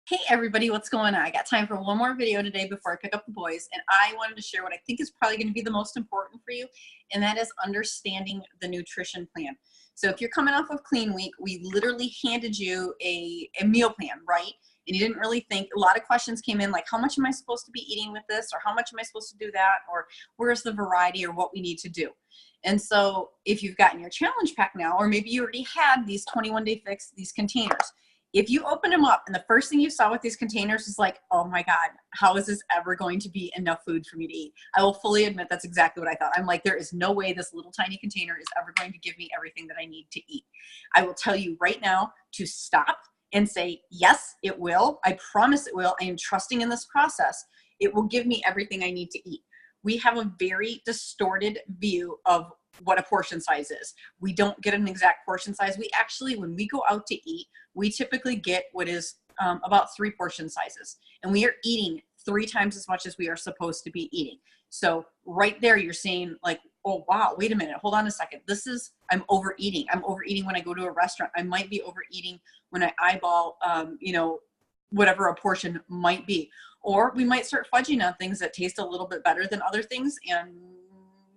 Hey everybody, what's going on? I got time for one more video today before I pick up the boys, and I wanted to share what I think is probably going to be the most important for you, and that is understanding the nutrition plan. So if you're coming off of Clean Week, we literally handed you a meal plan, right? And you didn't really think, a lot of questions came in like, how much am I supposed to be eating with this? Or how much am I supposed to do that? Or where's the variety or what we need to do? And so if you've gotten your challenge pack now, or maybe you already had these 21-day fix, these containers, if you open them up and the first thing you saw with these containers is like, oh my God, how is this ever going to be enough food for me to eat? I will fully admit that's exactly what I thought. I'm like, there is no way this little tiny container is ever going to give me everything that I need to eat. I will tell you right now to stop and say, yes, it will. I promise it will. I am trusting in this process. It will give me everything I need to eat. We have a very distorted view of what a portion size is. We don't get an exact portion size. We actually, when we go out to eat, we typically get what is about 3 portion sizes, and we are eating 3 times as much as we are supposed to be eating. So right there, you're saying like, oh wow, wait a minute, hold on a second. I'm overeating. I'm overeating when I go to a restaurant. I might be overeating when I eyeball, whatever a portion might be. Or we might start fudging on things that taste a little bit better than other things, and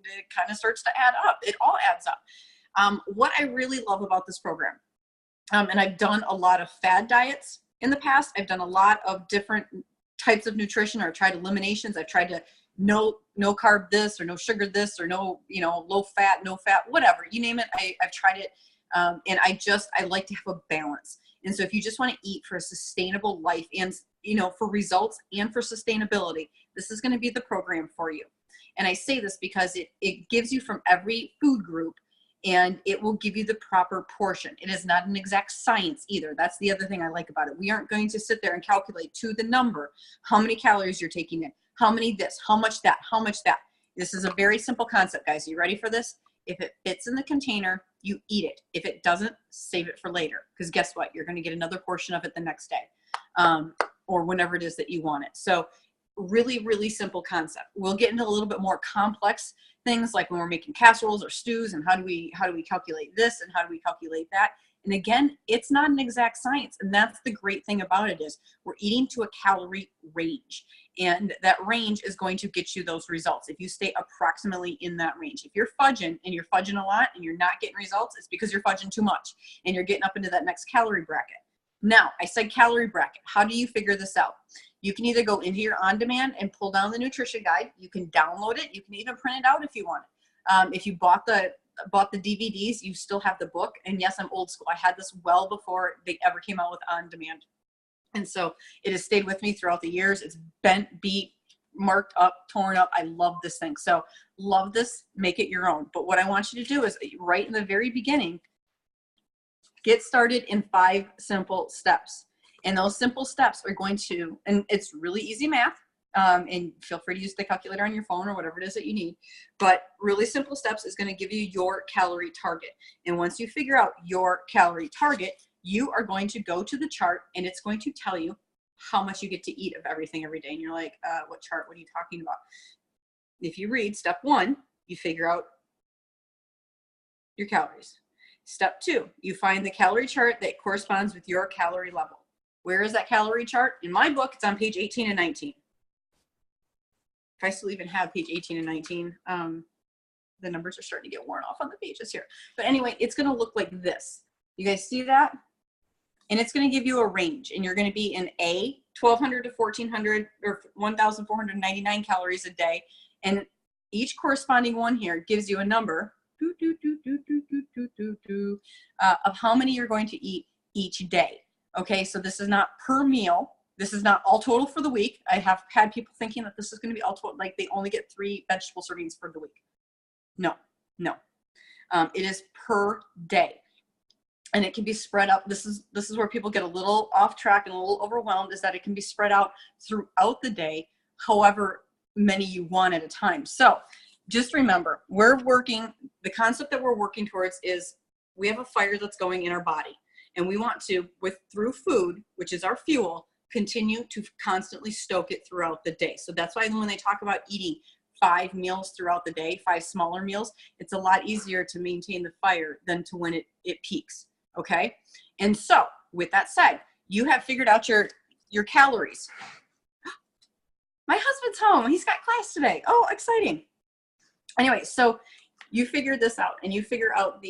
it kind of starts to add up. It all adds up. What I really love about this program, and I've done a lot of fad diets in the past. I've done a lot of different types of nutrition, or tried eliminations. I've tried to no carb this, or no sugar this, or no, low fat, no fat, whatever, you name it. I've tried it. And I like to have a balance. And so if you just want to eat for a sustainable life and, for results and for sustainability, this is going to be the program for you. And I say this because it gives you from every food group, and it will give you the proper portion. It is not an exact science either. That's the other thing I like about it. We aren't going to sit there and calculate to the number how many calories you're taking in, how many this, how much that, how much that. This is a very simple concept, guys. Are you ready for this? If it fits in the container, you eat it. If it doesn't, save it for later. Because guess what? You're going to get another portion of it the next day, or whenever it is that you want it. So really, really simple concept. We'll get into a little bit more complex things, like when we're making casseroles or stews, and how do we calculate this, and how do we calculate that. And again, it's not an exact science. And that's the great thing about it, is we're eating to a calorie range. And that range is going to get you those results if you stay approximately in that range. If you're fudging, and you're fudging a lot and you're not getting results, it's because you're fudging too much and you're getting up into that next calorie bracket. Now, I said calorie bracket. How do you figure this out? You can either go into your on-demand and pull down the nutrition guide. You can download it. You can even print it out if you want it. If you bought the DVDs, you still have the book. And yes, I'm old school. I had this well before they ever came out with on-demand. And so it has stayed with me throughout the years. It's bent, beat, marked up, torn up. I love this thing. So love this, make it your own. But what I want you to do is, right in the very beginning, get started in 5 simple steps. And those simple steps are going to, and it's really easy math, and feel free to use the calculator on your phone or whatever it is that you need. But really simple steps is going to give you your calorie target. And once you figure out your calorie target, you are going to go to the chart, and it's going to tell you how much you get to eat of everything every day. And you're like, what chart? What are you talking about? If you read step 1, you figure out your calories. Step 2, you find the calorie chart that corresponds with your calorie level. Where is that calorie chart? In my book, it's on page 18 and 19. If I still even have page 18 and 19, the numbers are starting to get worn off on the pages here. But anyway, it's going to look like this. You guys see that? And it's going to give you a range, and you're going to be in A, 1,200 to 1,400 or 1,499 calories a day. And each corresponding one here gives you a number of how many you're going to eat each day. Okay, so this is not per meal. This is not all total for the week. I have had people thinking that this is going to be all total, like they only get 3 vegetable servings for the week. No. It is per day. And it can be spread out. This is where people get a little off track and a little overwhelmed, is that it can be spread out throughout the day, however many you want at a time. So just remember, the concept that we're working towards is we have a fire that's going in our body. And we want to, through food, which is our fuel, continue to constantly stoke it throughout the day. So that's why when they talk about eating 5 meals throughout the day, 5 smaller meals, it's a lot easier to maintain the fire than to when it peaks. Okay. And so with that said, you have figured out your your calories. My husband's home. He's got class today. Oh, exciting. Anyway, so you figure this out and you figure out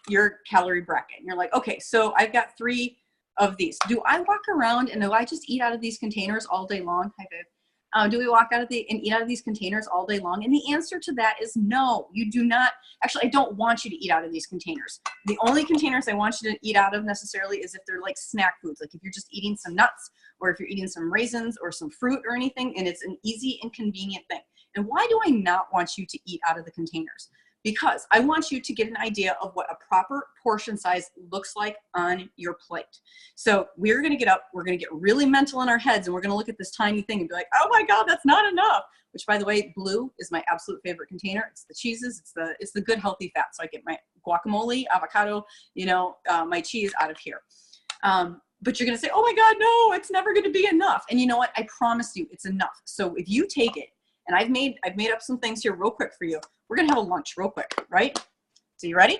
your calorie bracket. And you're like, okay, so I've got 3 of these. Do I walk around and do I just eat out of these containers all day long? Hi, babe. Do we walk out of and eat out of these containers all day long? And the answer to that is no, you do not. Actually, I don't want you to eat out of these containers. The only containers I want you to eat out of necessarily is if they're like snack foods, like if you're just eating some nuts or if you're eating some raisins or some fruit or anything, and it's an easy and convenient thing. And why do I not want you to eat out of the containers? Because I want you to get an idea of what a proper portion size looks like on your plate. So we're gonna get up, we're gonna get really mental in our heads, and we're gonna look at this tiny thing and be like, oh my God, that's not enough. Which, by the way, blue is my absolute favorite container. It's the cheeses, it's the good healthy fat. So I get my guacamole, avocado, my cheese out of here. But you're gonna say, oh my God, no, it's never gonna be enough. And you know what? I promise you it's enough. So if you take it, and I've made up some things here real quick for you. We're gonna have a lunch real quick, right? So you ready?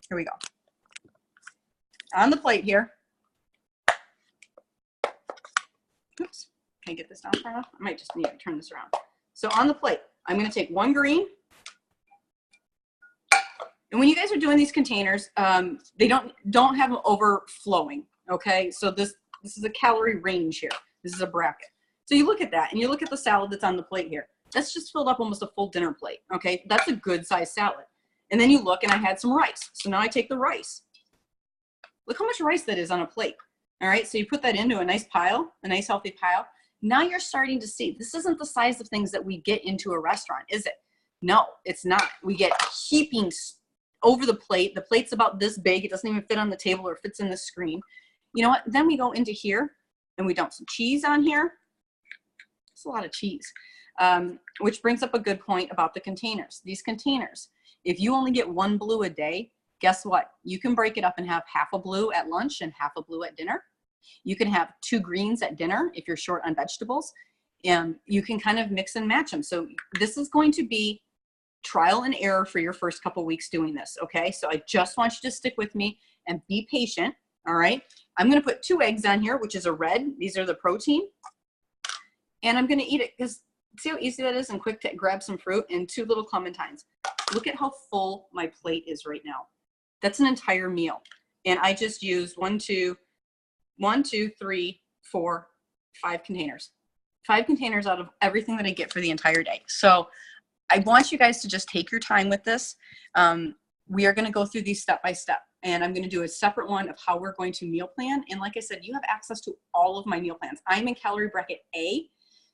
Here we go. On the plate here. Oops, can I get this down far enough? I might just need to turn this around. So on the plate, I'm gonna take 1 green. And when you guys are doing these containers, they don't have them overflowing, okay? So this is a calorie range here. This is a bracket. So you look at that and you look at the salad that's on the plate here. That's just filled up almost a full dinner plate, okay? That's a good size salad. And then you look and I had some rice. So now I take the rice. Look how much rice that is on a plate, all right? So you put that into a nice pile, a nice healthy pile. Now you're starting to see, this isn't the size of things that we get into a restaurant, is it? No, it's not. We get heaping over the plate. The plate's about this big. It doesn't even fit on the table or fits in the screen. You know what? Then we go into here and we dump some cheese on here. It's a lot of cheese. Which brings up a good point about the containers. These containers, if you only get 1 blue a day, guess what? You can break it up and have half a blue at lunch and half a blue at dinner. You can have 2 greens at dinner if you're short on vegetables, and you can kind of mix and match them. So this is going to be trial and error for your first couple weeks doing this, okay? So I just want you to stick with me and be patient, all right? I'm gonna put 2 eggs on here, which is a red. These are the protein. And I'm gonna eat it because see how easy that is and quick to grab some fruit and 2 little clementines. Look at how full my plate is right now. That's an entire meal. And I just used 1, 2, 3, 4, 5 containers. 5 containers out of everything that I get for the entire day. So I want you guys to just take your time with this. We are gonna go through these step by step. And I'm gonna do a separate one of how we're going to meal plan. And like I said, you have access to all of my meal plans. I'm in calorie bracket A.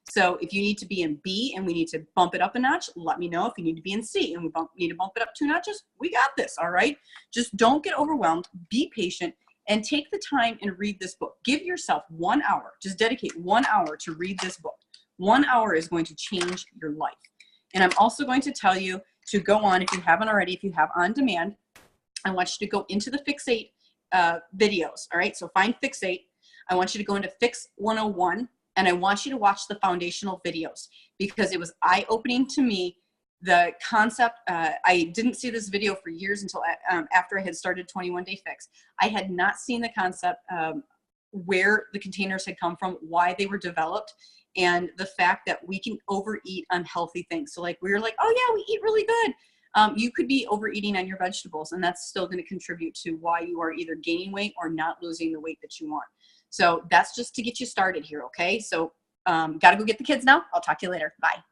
So if you need to be in B and we need to bump it up a notch, let me know. If you need to be in C and we need to bump it up 2 notches, we got this, all right? Just don't get overwhelmed, be patient, and take the time and read this book. Give yourself 1 hour, just dedicate 1 hour to read this book. 1 hour is going to change your life. And I'm also going to tell you to go on, if you haven't already, if you have on demand, I want you to go into the Fix8 videos, all right? So find Fix8. I want you to go into Fix 101. And I want you to watch the foundational videos because it was eye-opening to me. The concept, I didn't see this video for years until after I had started 21 Day Fix. I had not seen the concept where the containers had come from, why they were developed, and the fact that we can overeat on healthy things. So like we were like, oh yeah, we eat really good. You could be overeating on your vegetables and that's still going to contribute to why you are either gaining weight or not losing the weight that you want. So that's just to get you started here, okay? So got to go get the kids now. I'll talk to you later. Bye.